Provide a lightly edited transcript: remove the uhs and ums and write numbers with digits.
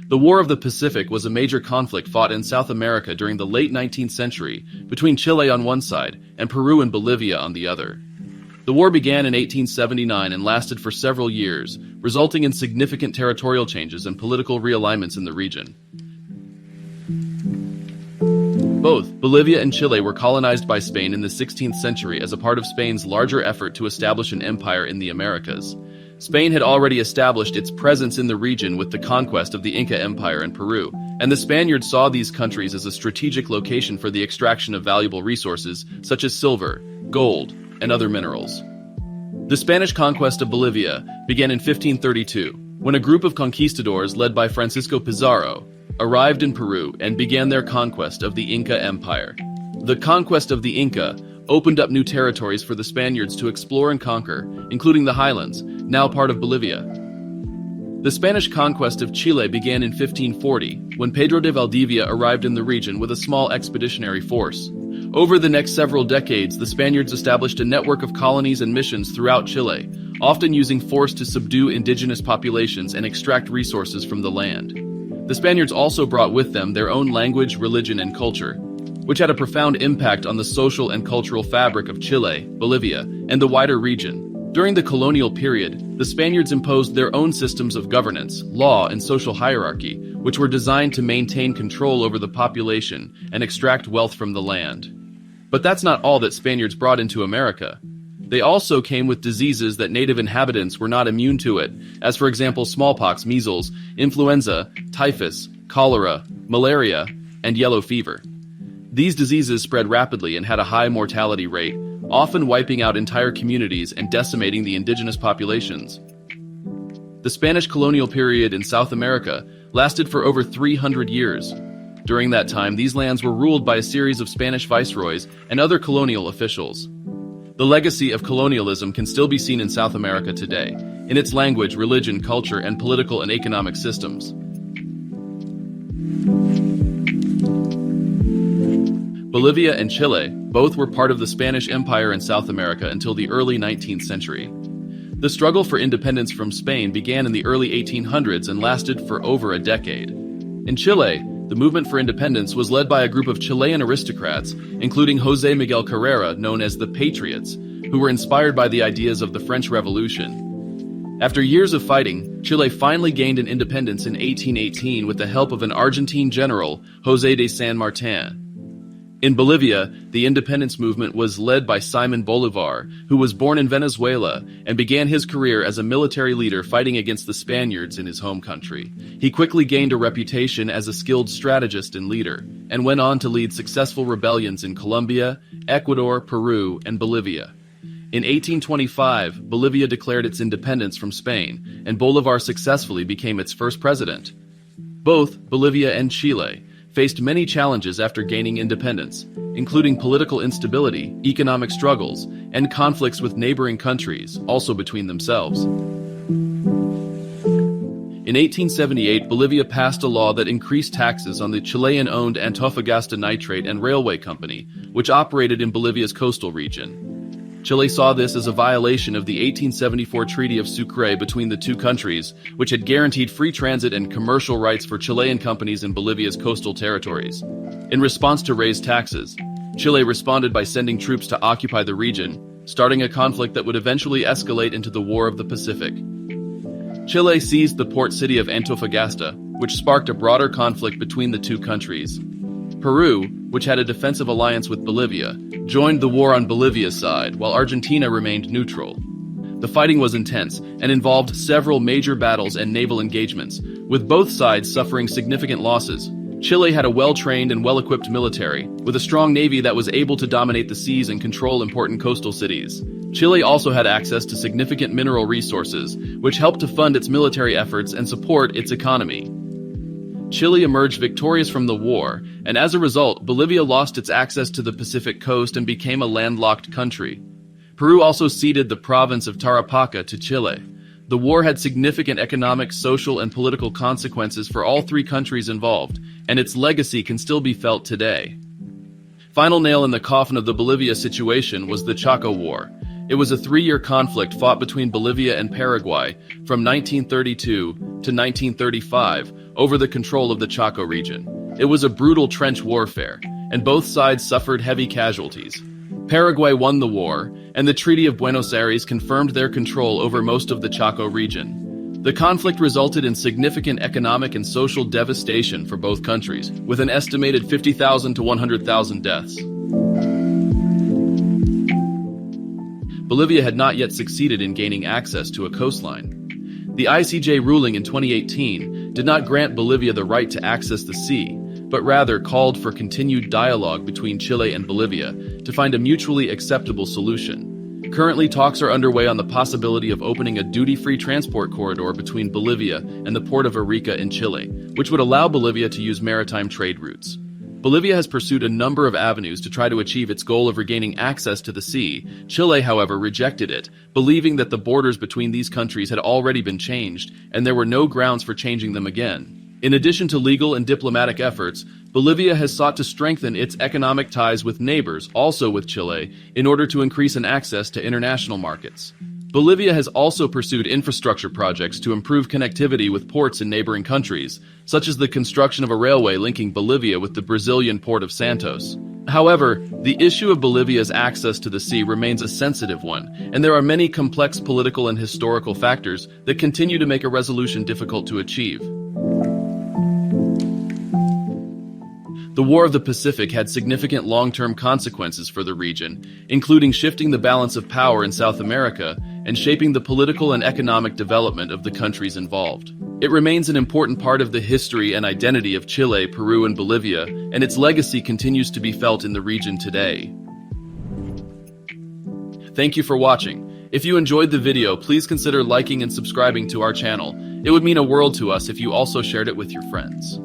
The War of the Pacific was a major conflict fought in South America during the late 19th century between Chile on one side and Peru and Bolivia on the other. The war began in 1879 and lasted for several years, resulting in significant territorial changes and political realignments in the region. Both Bolivia and Chile were colonized by Spain in the 16th century as a part of Spain's larger effort to establish an empire in the Americas. Spain had already established its presence in the region with the conquest of the Inca Empire in Peru, and the Spaniards saw these countries as a strategic location for the extraction of valuable resources such as silver, gold, and other minerals. The Spanish conquest of Bolivia began in 1532, when a group of conquistadors led by Francisco Pizarro arrived in Peru and began their conquest of the Inca Empire. The conquest of the Inca opened up new territories for the Spaniards to explore and conquer, including the highlands, now part of Bolivia. The Spanish conquest of Chile began in 1540, when Pedro de Valdivia arrived in the region with a small expeditionary force. Over the next several decades, the Spaniards established a network of colonies and missions throughout Chile, often using force to subdue indigenous populations and extract resources from the land. The Spaniards also brought with them their own language, religion, and culture, which had a profound impact on the social and cultural fabric of Chile, Bolivia, and the wider region. During the colonial period, the Spaniards imposed their own systems of governance, law, and social hierarchy, which were designed to maintain control over the population and extract wealth from the land. But that's not all that Spaniards brought into America. They also came with diseases that native inhabitants were not immune to it, as for example smallpox, measles, influenza, typhus, cholera, malaria, and yellow fever. These diseases spread rapidly and had a high mortality rate, often wiping out entire communities and decimating the indigenous populations. The Spanish colonial period in South America lasted for over 300 years. During that time, these lands were ruled by a series of Spanish viceroys and other colonial officials. The legacy of colonialism can still be seen in South America today, in its language, religion, culture, and political and economic systems. Bolivia and Chile both were part of the Spanish Empire in South America until the early 19th century. The struggle for independence from Spain began in the early 1800s and lasted for over a decade. In Chile, the movement for independence was led by a group of Chilean aristocrats, including José Miguel Carrera, known as the Patriots, who were inspired by the ideas of the French Revolution. After years of fighting, Chile finally gained an independence in 1818 with the help of an Argentine general, José de San Martin. In Bolivia, the independence movement was led by Simón Bolívar, who was born in Venezuela and began his career as a military leader fighting against the Spaniards in his home country. He quickly gained a reputation as a skilled strategist and leader, and went on to lead successful rebellions in Colombia, Ecuador, Peru, and Bolivia. In 1825, Bolivia declared its independence from Spain, and Bolívar successfully became its first president. Both Bolivia and Chile faced many challenges after gaining independence, including political instability, economic struggles, and conflicts with neighboring countries, also between themselves. In 1878, Bolivia passed a law that increased taxes on the Chilean-owned Antofagasta Nitrate and Railway Company, which operated in Bolivia's coastal region. Chile saw this as a violation of the 1874 Treaty of Sucre between the two countries, which had guaranteed free transit and commercial rights for Chilean companies in Bolivia's coastal territories. In response to raised taxes, Chile responded by sending troops to occupy the region, starting a conflict that would eventually escalate into the War of the Pacific. Chile seized the port city of Antofagasta, which sparked a broader conflict between the two countries. Peru, which had a defensive alliance with Bolivia, joined the war on Bolivia's side, while Argentina remained neutral. The fighting was intense and involved several major battles and naval engagements, with both sides suffering significant losses. Chile had a well-trained and well-equipped military, with a strong navy that was able to dominate the seas and control important coastal cities. Chile also had access to significant mineral resources, which helped to fund its military efforts and support its economy. Chile emerged victorious from the war, and as a result, Bolivia lost its access to the Pacific coast and became a landlocked country. Peru also ceded the province of Tarapacá to Chile. The war had significant economic, social, and political consequences for all three countries involved, and its legacy can still be felt today. Final nail in the coffin of the Bolivia situation was the Chaco War. It was a 3-year conflict fought between Bolivia and Paraguay from 1932 to to 1935 over the control of the Chaco region. It was a brutal trench warfare, and both sides suffered heavy casualties. Paraguay won the war, and the Treaty of Buenos Aires confirmed their control over most of the Chaco region. The conflict resulted in significant economic and social devastation for both countries, with an estimated 50,000 to 100,000 deaths. Bolivia had not yet succeeded in gaining access to a coastline. The ICJ ruling in 2018 did not grant Bolivia the right to access the sea, but rather called for continued dialogue between Chile and Bolivia to find a mutually acceptable solution. Currently, talks are underway on the possibility of opening a duty-free transport corridor between Bolivia and the port of Arica in Chile, which would allow Bolivia to use maritime trade routes. Bolivia has pursued a number of avenues to try to achieve its goal of regaining access to the sea. Chile, however, rejected it, believing that the borders between these countries had already been changed, and there were no grounds for changing them again. In addition to legal and diplomatic efforts, Bolivia has sought to strengthen its economic ties with neighbors, also with Chile, in order to increase an access to international markets. Bolivia has also pursued infrastructure projects to improve connectivity with ports in neighboring countries, such as the construction of a railway linking Bolivia with the Brazilian port of Santos. However, the issue of Bolivia's access to the sea remains a sensitive one, and there are many complex political and historical factors that continue to make a resolution difficult to achieve. The War of the Pacific had significant long-term consequences for the region, including shifting the balance of power in South America and shaping the political and economic development of the countries involved. It remains an important part of the history and identity of Chile, Peru, and Bolivia, and its legacy continues to be felt in the region today. Thank you for watching. If you enjoyed the video, please consider liking and subscribing to our channel. It would mean a world to us if you also shared it with your friends.